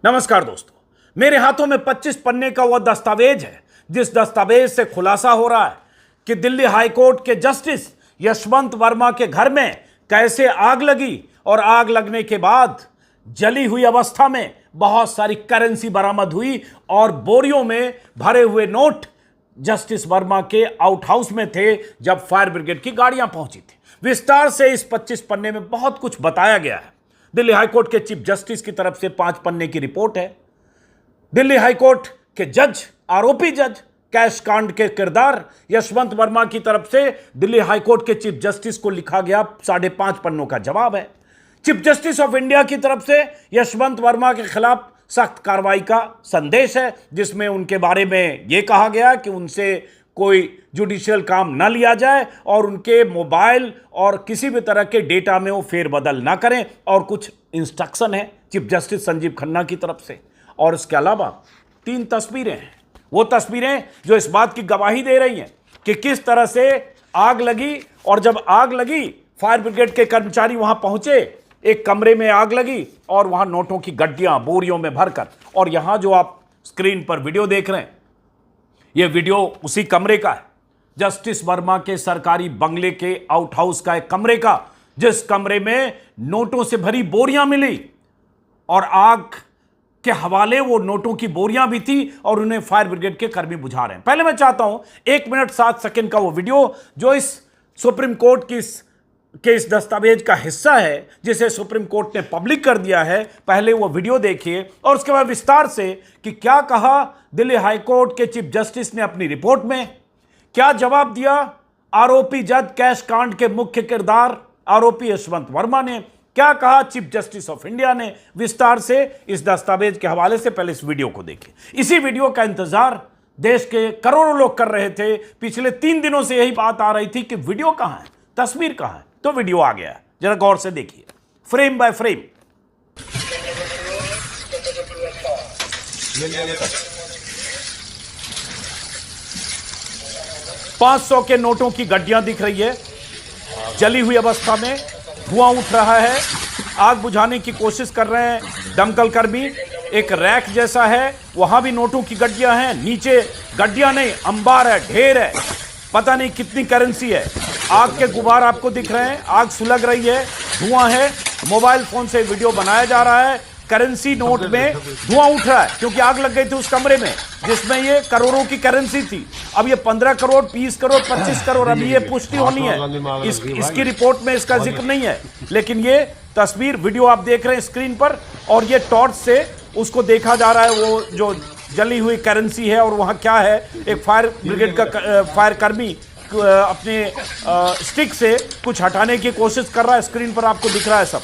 नमस्कार दोस्तों, मेरे हाथों में 25 पन्ने का वह दस्तावेज है जिस दस्तावेज से खुलासा हो रहा है कि दिल्ली हाईकोर्ट के जस्टिस यशवंत वर्मा के घर में कैसे आग लगी और आग लगने के बाद जली हुई अवस्था में बहुत सारी करेंसी बरामद हुई और बोरियों में भरे हुए नोट जस्टिस वर्मा के आउट हाउस में थे जब फायर ब्रिगेड की गाड़ियां पहुंची थी। विस्तार से इस 25 पन्ने में बहुत कुछ बताया गया है। दिल्ली हाईकोर्ट के चीफ जस्टिस की तरफ से 5 पन्ने की रिपोर्ट है। दिल्ली हाईकोर्ट के जज, आरोपी जज कैश कांड के किरदार यशवंत वर्मा की तरफ से दिल्ली हाईकोर्ट के चीफ जस्टिस को लिखा गया 5.5 पन्नों का जवाब है। चीफ जस्टिस ऑफ इंडिया की तरफ से यशवंत वर्मा के खिलाफ सख्त कार्रवाई का संदेश है, जिसमें उनके बारे में यह कहा गया कि उनसे कोई जुडिशियल काम न लिया जाए और उनके मोबाइल और किसी भी तरह के डेटा में वो फेरबदल ना करें, और कुछ इंस्ट्रक्शन है चीफ जस्टिस संजीव खन्ना की तरफ से। और इसके अलावा 3 तस्वीरें हैं, वो तस्वीरें जो इस बात की गवाही दे रही हैं कि किस तरह से आग लगी, और जब आग लगी फायर ब्रिगेड के कर्मचारी वहां पहुंचे, एक कमरे में आग लगी और वहां नोटों की गड्डियां बोरियों में भरकर, और यहां जो आप स्क्रीन पर वीडियो देख रहे हैं, यह वीडियो उसी कमरे का है, जस्टिस वर्मा के सरकारी बंगले के आउट हाउस का एक कमरे का, जिस कमरे में नोटों से भरी बोरियां मिली और आग के हवाले वो नोटों की बोरियां भी थी और उन्हें फायर ब्रिगेड के कर्मी बुझा रहे हैं। पहले मैं चाहता हूं 1 मिनट 7 सेकंड का वो वीडियो जो इस सुप्रीम कोर्ट की इस दस्तावेज का हिस्सा है, जिसे सुप्रीम कोर्ट ने पब्लिक कर दिया है, पहले वो वीडियो देखिए और उसके बाद विस्तार से कि क्या कहा दिल्ली हाईकोर्ट के चीफ जस्टिस ने अपनी रिपोर्ट में, क्या जवाब दिया आरोपी जज कैश कांड के मुख्य किरदार आरोपी यशवंत वर्मा ने, क्या कहा चीफ जस्टिस ऑफ इंडिया ने। विस्तार से इस दस्तावेज के हवाले से पहले इस वीडियो को देखिए। इसी वीडियो का इंतजार देश के करोड़ों लोग कर रहे थे। पिछले 3 दिनों से यही बात आ रही थी कि वीडियो कहां है, तस्वीर कहां है, तो वीडियो आ गया है। जरा गौर से देखिए, फ्रेम बाय फ्रेम। 500 के नोटों की गड्डियां दिख रही है, जली हुई अवस्था में, धुआं उठ रहा है, आग बुझाने की कोशिश कर रहे हैं दमकल कर्मी। एक रैक जैसा है, वहां भी नोटों की गड्डियां हैं, नीचे गड्डियां नहीं अंबार है, ढेर है, पता नहीं कितनी करेंसी है। आग के गुबार आपको दिख रहे हैं, आग सुलग रही है, धुआं है, मोबाइल फोन से वीडियो बनाया जा रहा है, करेंसी नोट में धुआं उठ रहा है क्योंकि आग लग गई थी उस कमरे में जिसमें ये करोड़ों की करेंसी थी। अब ये 15 करोड़, 20 करोड़, 25 करोड़, अभी ये पुष्टि होनी है, इसकी रिपोर्ट में इसका जिक्र नहीं है, लेकिन ये तस्वीर वीडियो आप देख रहे हैं स्क्रीन पर, और ये टॉर्च से उसको देखा जा रहा है, वो जो जली हुई करेंसी है। और वहां क्या है, एक फायर ब्रिगेड का फायर कर्मी अपने स्टिक से कुछ हटाने की कोशिश कर रहा है, स्क्रीन पर आपको दिख रहा है सब।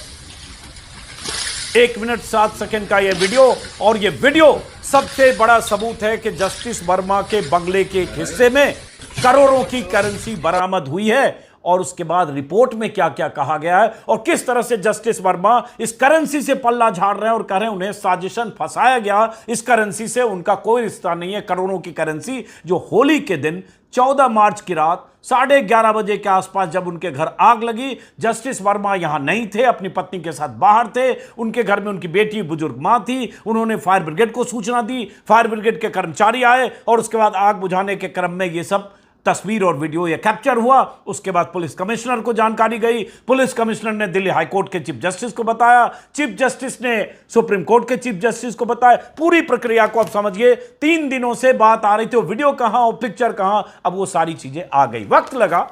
1 मिनट 7 सेकंड का यह वीडियो, और यह वीडियो सबसे बड़ा सबूत है कि जस्टिस वर्मा के बंगले के एक हिस्से में करोड़ों की करेंसी बरामद हुई है। और उसके बाद रिपोर्ट में क्या क्या कहा गया है और किस तरह से जस्टिस वर्मा इस करेंसी से पल्ला झाड़ रहे हैं और कह रहे हैं उन्हें साजिशन फंसाया गया, इस करेंसी से उनका कोई रिश्ता नहीं है। करोड़ों की करेंसी जो होली के दिन 14 मार्च की रात 11:30 बजे के आसपास जब उनके घर आग लगी, जस्टिस वर्मा यहां नहीं थे, अपनी पत्नी के साथ बाहर थे, उनके घर में उनकी बेटी बुजुर्ग मां थी, उन्होंने फायर ब्रिगेड को सूचना दी, फायर ब्रिगेड के कर्मचारी आए और उसके बाद आग बुझाने के क्रम में ये सब तस्वीर और वीडियो ये कैप्चर हुआ। उसके बाद पुलिस कमिश्नर को जानकारी गई, पुलिस कमिश्नर ने दिल्ली हाईकोर्ट के चीफ जस्टिस को बताया, चीफ जस्टिस ने सुप्रीम कोर्ट के चीफ जस्टिस को बताया। पूरी प्रक्रिया को आप समझिए, 3 दिनों से बात आ रही थी, वो वीडियो कहां, वो पिक्चर कहां, अब वो सारी चीजें आ गई। वक्त लगा,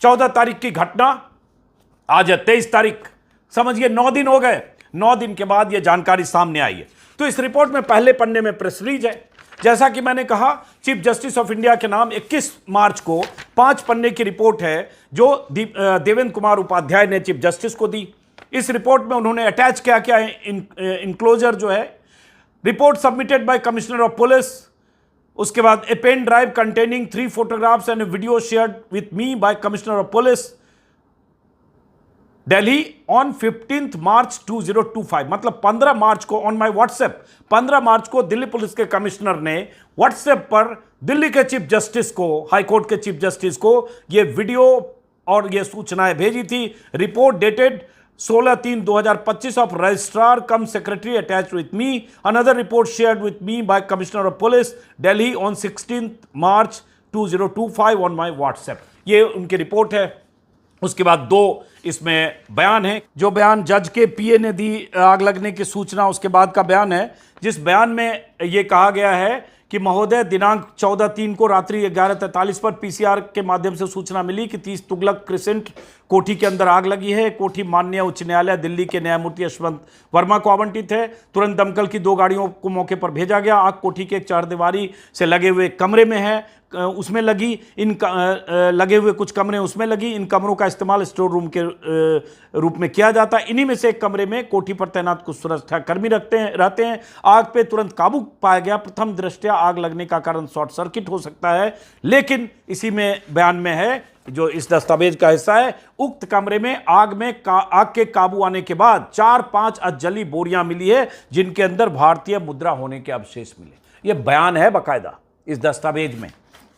14 तारीख की घटना, आज है 23 तारीख, समझिए 9 दिन हो गए। 9 दिन के बाद यह जानकारी सामने आई है। तो इस रिपोर्ट में पहले पन्ने में प्रेस रिलीज है, जैसा कि मैंने कहा चीफ जस्टिस ऑफ इंडिया के नाम 21 मार्च को 5 पन्ने की रिपोर्ट है जो देवेंद्र कुमार उपाध्याय ने चीफ जस्टिस को दी। इस रिपोर्ट में उन्होंने अटैच क्या क्या इंक्लोजर जो है, report submitted by commissioner of police, उसके बाद a pen drive containing 3 photographs and video shared with me by commissioner of police Delhi on 15 March 2025, मतलब 15 मार्च को ऑन माई व्हाट्सएप, 15 मार्च को दिल्ली पुलिस के कमिश्नर ने व्हाट्सएप पर दिल्ली के चीफ जस्टिस को, हाईकोर्ट के चीफ जस्टिस को ये वीडियो और ये सूचनाएं भेजी थी। Report dated 16/3/2025 of registrar cum secretary attached with me. Another report shared with me by Commissioner of Police, Delhi on 16th March 2025 on my WhatsApp. ये उनकी रिपोर्ट है। उसके बाद 2 इसमें बयान है। जो बयान जज के पीए ने दी आग लगने की सूचना, उसके बाद का बयान है, जिस बयान में यह कहा गया है कि महोदय, दिनांक 14/3 को रात्रि 11:43 पर पीसीआर के माध्यम से सूचना मिली कि 30 तुगलक क्रिसेंट कोठी के अंदर आग लगी है। कोठी माननीय उच्च न्यायालय दिल्ली के न्यायमूर्ति यशवंत वर्मा को आवंटित है। तुरंत दमकल की 2 गाड़ियों को मौके पर भेजा गया। आग कोठी के एक 4 दीवारी से लगे हुए कमरे में है, उसमें लगी। लगे हुए कुछ कमरे उसमें लगी। इन कमरों का इस्तेमाल स्टोर रूम के रूप में किया जाता है। इन्हीं में से एक कमरे में कोठी पर तैनात कुछ सुरक्षा कर्मी रहते हैं। आग पे तुरंत काबू पाया गया। प्रथम दृष्टया आग लगने का कारण शॉर्ट सर्किट हो सकता है, लेकिन इसी में बयान में है, जो इस दस्तावेज का हिस्सा है, उक्त कमरे में आग के काबू आने के बाद 4-5 अधजली बोरियां मिली है, जिनके अंदर भारतीय मुद्रा होने के अवशेष मिले। यह बयान है बाकायदा इस दस्तावेज में।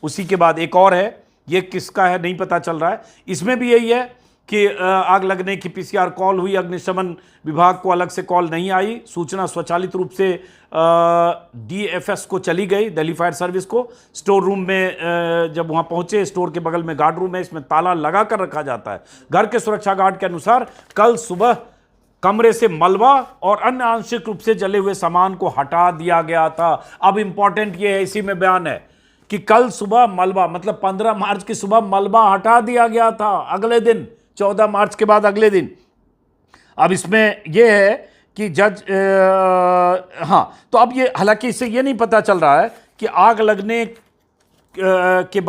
उसी के बाद एक और है, ये किसका है नहीं पता चल रहा है। इसमें भी यही है कि आग लगने की पीसीआर कॉल हुई, अग्निशमन विभाग को अलग से कॉल नहीं आई। सूचना स्वचालित रूप से डीएफएस को चली गई, दिल्ली फायर सर्विस को। स्टोर रूम में जब वहां पहुंचे, स्टोर के बगल में गार्ड रूम है, इसमें ताला लगा कर रखा जाता है। घर के सुरक्षा गार्ड के अनुसार कल सुबह कमरे से मलबा और अन्य आंशिक रूप से जले हुए सामान को हटा दिया गया था। अब इंपॉर्टेंट ये है, इसी में बयान है कि कल सुबह मलबा, मतलब 15 मार्च की सुबह मलबा हटा दिया गया था। अगले दिन 14 मार्च के बाद अगले दिन। अब इसमें यह है कि जज हाँ, तो अब ये, हालांकि इससे ये नहीं पता चल रहा है कि आग लगने के